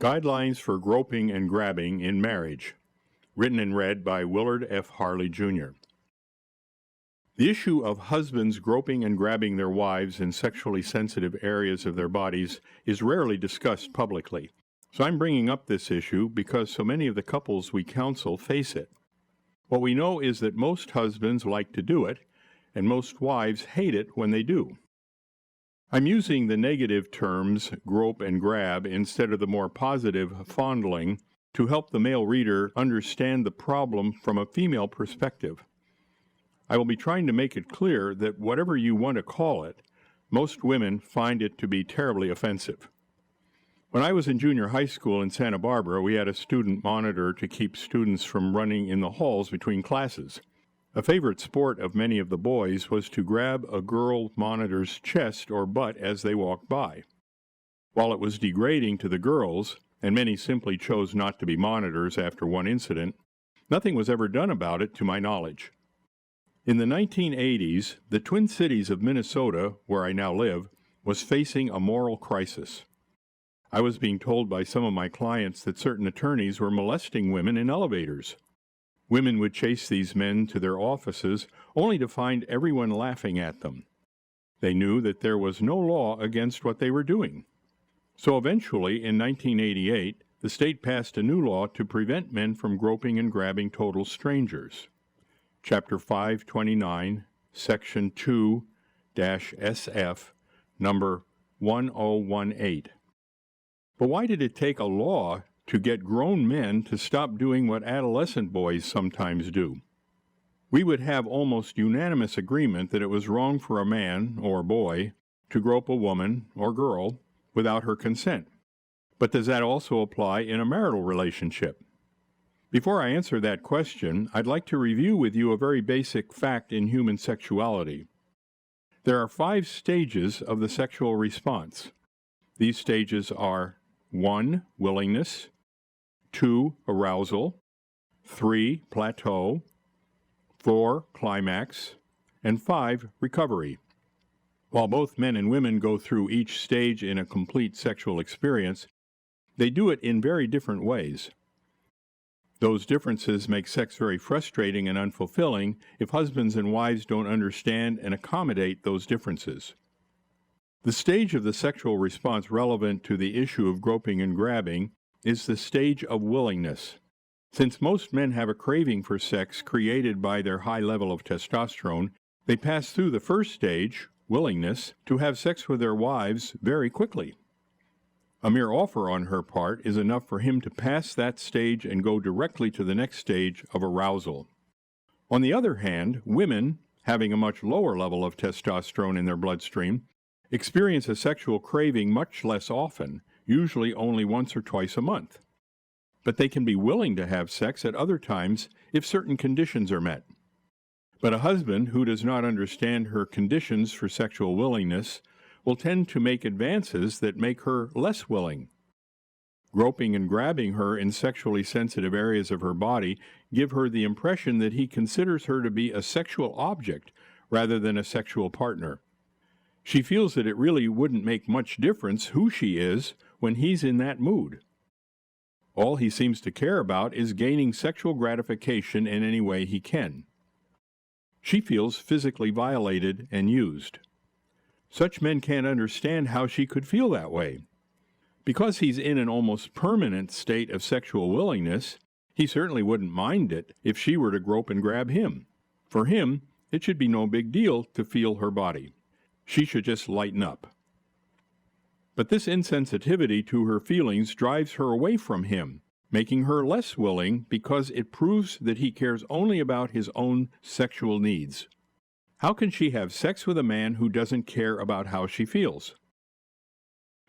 Guidelines for Groping and Grabbing in Marriage, written and read by Willard F. Harley, Jr. The issue of husbands groping and grabbing their wives in sexually sensitive areas of their bodies is rarely discussed publicly, so I'm bringing up this issue because so many of the couples we counsel face it. What we know is that most husbands like to do it, and most wives hate it when they do. I'm using the negative terms grope and grab instead of the more positive fondling to help the male reader understand the problem from a female perspective. I will be trying to make it clear that whatever you want to call it, most women find it to be terribly offensive. When I was in junior high school in Santa Barbara, we had a student monitor to keep students from running in the halls between classes. A favorite sport of many of the boys was to grab a girl monitor's chest or butt as they walked by. While it was degrading to the girls, and many simply chose not to be monitors after one incident, nothing was ever done about it to my knowledge. In the 1980s, the Twin Cities of Minnesota, where I now live, was facing a moral crisis. I was being told by some of my clients that certain attorneys were molesting women in elevators. Women would chase these men to their offices only to find everyone laughing at them. They knew that there was no law against what they were doing. So eventually, in 1988, the state passed a new law to prevent men from groping and grabbing total strangers. Chapter 529, Section 2-SF, number 1018. But why did it take a law to get grown men to stop doing what adolescent boys sometimes do? We would have almost unanimous agreement that it was wrong for a man or boy to grope a woman or girl without her consent. But does that also apply in a marital relationship? Before I answer that question, I'd like to review with you a very basic fact in human sexuality. There are 5 stages of the sexual response. These stages are 1. Willingness, 2. Arousal, 3. Plateau, 4. Climax, and 5. Recovery. While both men and women go through each stage in a complete sexual experience, they do it in very different ways. Those differences make sex very frustrating and unfulfilling if husbands and wives don't understand and accommodate those differences. The stage of the sexual response relevant to the issue of groping and grabbing is the stage of willingness. Since most men have a craving for sex created by their high level of testosterone, they pass through the first stage, willingness, to have sex with their wives very quickly. A mere offer on her part is enough for him to pass that stage and go directly to the next stage of arousal. On the other hand, women, having a much lower level of testosterone in their bloodstream, experience a sexual craving much less often, usually only once or twice a month. But they can be willing to have sex at other times if certain conditions are met. But a husband who does not understand her conditions for sexual willingness will tend to make advances that make her less willing. Groping and grabbing her in sexually sensitive areas of her body give her the impression that he considers her to be a sexual object rather than a sexual partner. She feels that it really wouldn't make much difference who she is when he's in that mood. All he seems to care about is gaining sexual gratification in any way he can. She feels physically violated and used. Such men can't understand how she could feel that way. Because he's in an almost permanent state of sexual willingness, he certainly wouldn't mind it if she were to grope and grab him. For him, it should be no big deal to feel her body. She should just lighten up. But this insensitivity to her feelings drives her away from him, making her less willing because it proves that he cares only about his own sexual needs. How can she have sex with a man who doesn't care about how she feels?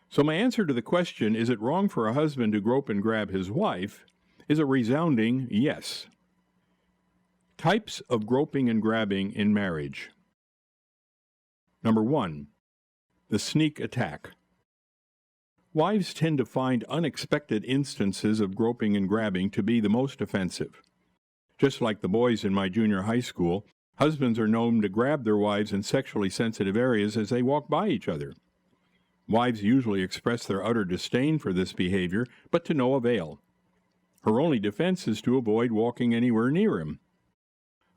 So my answer to the question, is it wrong for a husband to grope and grab his wife, is a resounding yes. Types of groping and grabbing in marriage. Number 1. The sneak attack. Wives tend to find unexpected instances of groping and grabbing to be the most offensive. Just like the boys in my junior high school, husbands are known to grab their wives in sexually sensitive areas as they walk by each other. Wives usually express their utter disdain for this behavior, but to no avail. Her only defense is to avoid walking anywhere near him.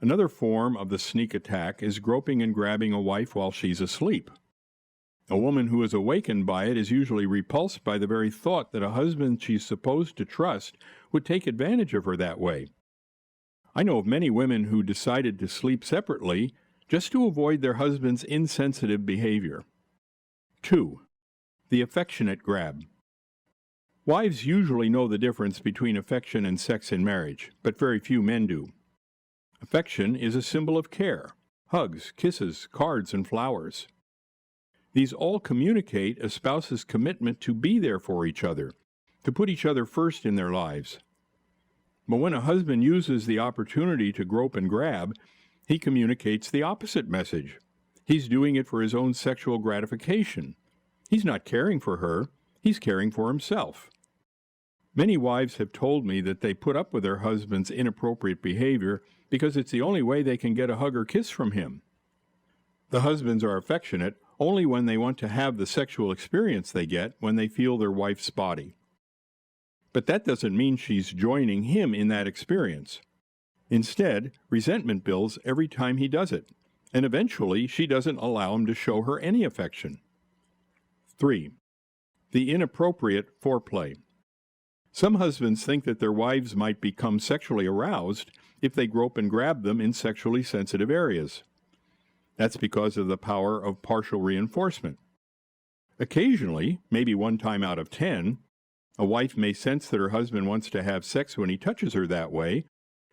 Another form of the sneak attack is groping and grabbing a wife while she's asleep. A woman who is awakened by it is usually repulsed by the very thought that a husband she's supposed to trust would take advantage of her that way. I know of many women who decided to sleep separately just to avoid their husband's insensitive behavior. 2. The affectionate grab. Wives usually know the difference between affection and sex in marriage, but very few men do. Affection is a symbol of care: hugs, kisses, cards, and flowers. These all communicate a spouse's commitment to be there for each other, to put each other first in their lives. But when a husband uses the opportunity to grope and grab, he communicates the opposite message. He's doing it for his own sexual gratification. He's not caring for her, he's caring for himself. Many wives have told me that they put up with their husband's inappropriate behavior because it's the only way they can get a hug or kiss from him. The husbands are affectionate only when they want to have the sexual experience they get when they feel their wife's body. But that doesn't mean she's joining him in that experience. Instead, resentment builds every time he does it, and eventually she doesn't allow him to show her any affection. 3. The inappropriate foreplay. Some husbands think that their wives might become sexually aroused if they grope and grab them in sexually sensitive areas. That's because of the power of partial reinforcement. Occasionally, maybe one time out of 10, a wife may sense that her husband wants to have sex when he touches her that way,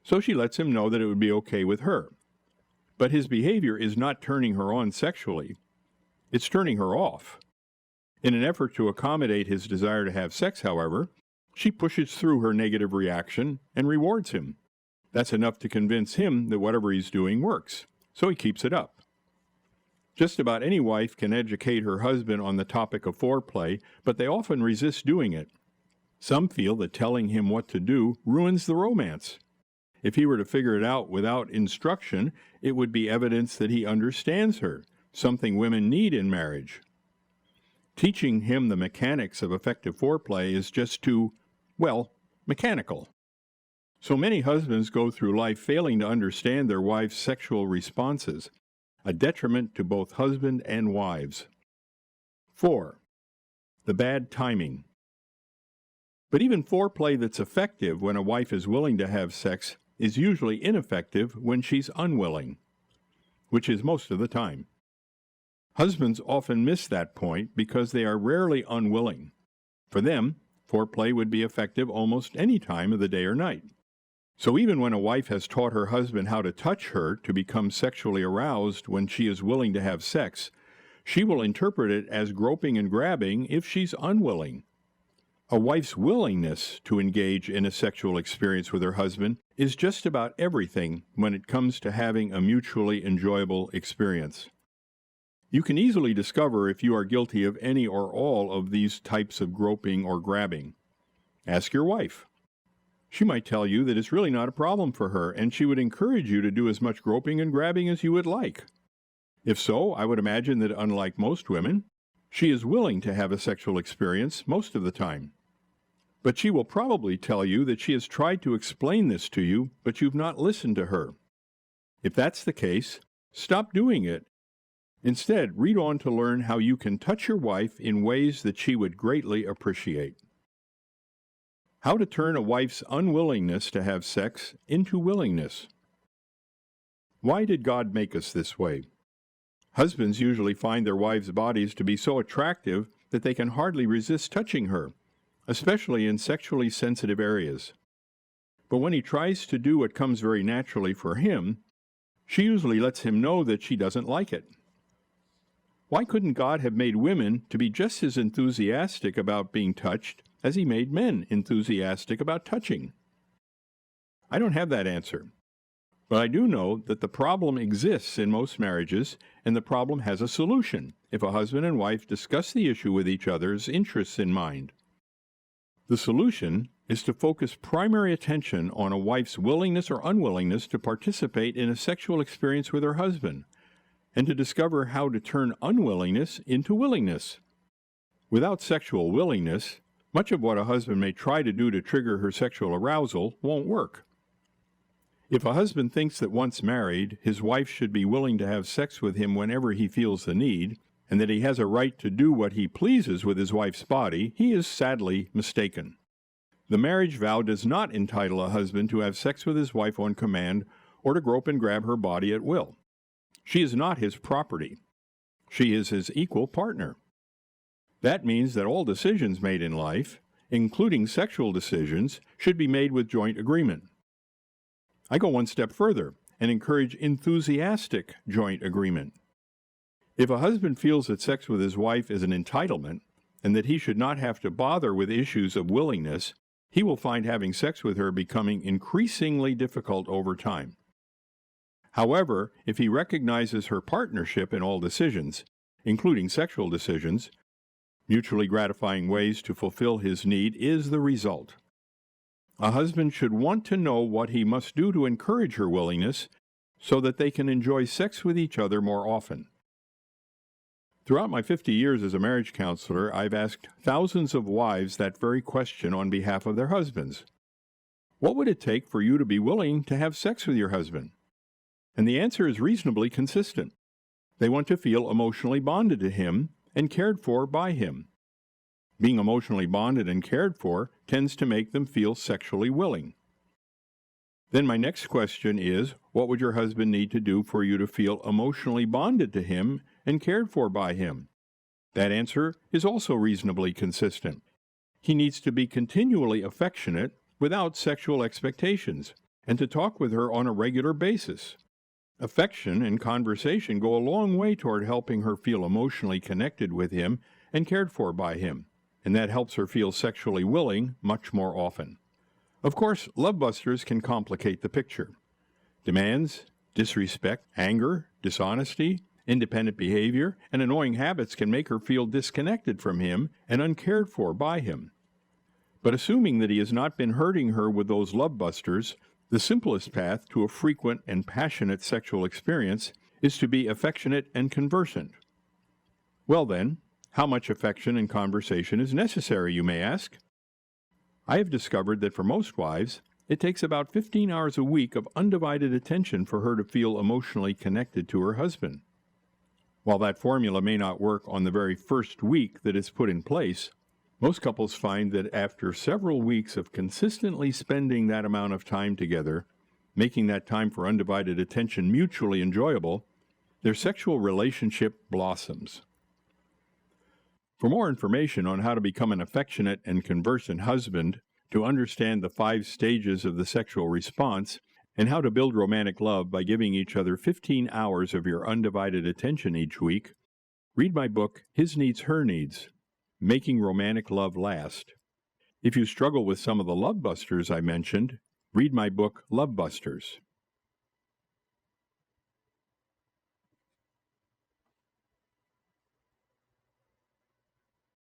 so she lets him know that it would be okay with her. But his behavior is not turning her on sexually. It's turning her off. In an effort to accommodate his desire to have sex, however, she pushes through her negative reaction and rewards him. That's enough to convince him that whatever he's doing works, so he keeps it up. Just about any wife can educate her husband on the topic of foreplay, but they often resist doing it. Some feel that telling him what to do ruins the romance. If he were to figure it out without instruction, it would be evidence that he understands her, something women need in marriage. Teaching him the mechanics of effective foreplay is just too, mechanical. So many husbands go through life failing to understand their wives' sexual responses, a detriment to both husband and wives. 4. The bad timing. But even foreplay that's effective when a wife is willing to have sex is usually ineffective when she's unwilling, which is most of the time. Husbands often miss that point because they are rarely unwilling. For them, foreplay would be effective almost any time of the day or night. So even when a wife has taught her husband how to touch her to become sexually aroused when she is willing to have sex, she will interpret it as groping and grabbing if she's unwilling. A wife's willingness to engage in a sexual experience with her husband is just about everything when it comes to having a mutually enjoyable experience. You can easily discover if you are guilty of any or all of these types of groping or grabbing. Ask your wife. She might tell you that it's really not a problem for her, and she would encourage you to do as much groping and grabbing as you would like. If so, I would imagine that unlike most women, she is willing to have a sexual experience most of the time. But she will probably tell you that she has tried to explain this to you, but you've not listened to her. If that's the case, stop doing it. Instead, read on to learn how you can touch your wife in ways that she would greatly appreciate. How to turn a wife's unwillingness to have sex into willingness. Why did God make us this way? Husbands usually find their wives' bodies to be so attractive that they can hardly resist touching her, especially in sexually sensitive areas. But when he tries to do what comes very naturally for him, she usually lets him know that she doesn't like it. Why couldn't God have made women to be just as enthusiastic about being touched as he made men enthusiastic about touching? I don't have that answer, but I do know that the problem exists in most marriages, and the problem has a solution if a husband and wife discuss the issue with each other's interests in mind. The solution is to focus primary attention on a wife's willingness or unwillingness to participate in a sexual experience with her husband, and to discover how to turn unwillingness into willingness. Without sexual willingness, much of what a husband may try to do to trigger her sexual arousal won't work. If a husband thinks that once married, his wife should be willing to have sex with him whenever he feels the need, and that he has a right to do what he pleases with his wife's body, he is sadly mistaken. The marriage vow does not entitle a husband to have sex with his wife on command or to grope and grab her body at will. She is not his property. She is his equal partner. That means that all decisions made in life, including sexual decisions, should be made with joint agreement. I go one step further and encourage enthusiastic joint agreement. If a husband feels that sex with his wife is an entitlement and that he should not have to bother with issues of willingness, he will find having sex with her becoming increasingly difficult over time. However, if he recognizes her partnership in all decisions, including sexual decisions, mutually gratifying ways to fulfill his need is the result. A husband should want to know what he must do to encourage her willingness so that they can enjoy sex with each other more often. Throughout my 50 years as a marriage counselor, I've asked thousands of wives that very question on behalf of their husbands. What would it take for you to be willing to have sex with your husband? And the answer is reasonably consistent. They want to feel emotionally bonded to him and cared for by him. Being emotionally bonded and cared for tends to make them feel sexually willing. Then my next question is, what would your husband need to do for you to feel emotionally bonded to him and cared for by him? That answer is also reasonably consistent. He needs to be continually affectionate without sexual expectations, and to talk with her on a regular basis. Affection and conversation go a long way toward helping her feel emotionally connected with him and cared for by him, and that helps her feel sexually willing much more often. Of course, love busters can complicate the picture. Demands, disrespect, anger, dishonesty, independent behavior, and annoying habits can make her feel disconnected from him and uncared for by him. But assuming that he has not been hurting her with those love busters, the simplest path to a frequent and passionate sexual experience is to be affectionate and conversant. Well then, how much affection and conversation is necessary, you may ask? I have discovered that for most wives, it takes about 15 hours a week of undivided attention for her to feel emotionally connected to her husband. While that formula may not work on the very first week that it's put in place, most couples find that after several weeks of consistently spending that amount of time together, making that time for undivided attention mutually enjoyable, their sexual relationship blossoms. For more information on how to become an affectionate and conversant husband, to understand the 5 stages of the sexual response, and how to build romantic love by giving each other 15 hours of your undivided attention each week, read my book, His Needs, Her Needs, Making Romantic Love Last. If you struggle with some of the love busters I mentioned, read my book, Love Busters.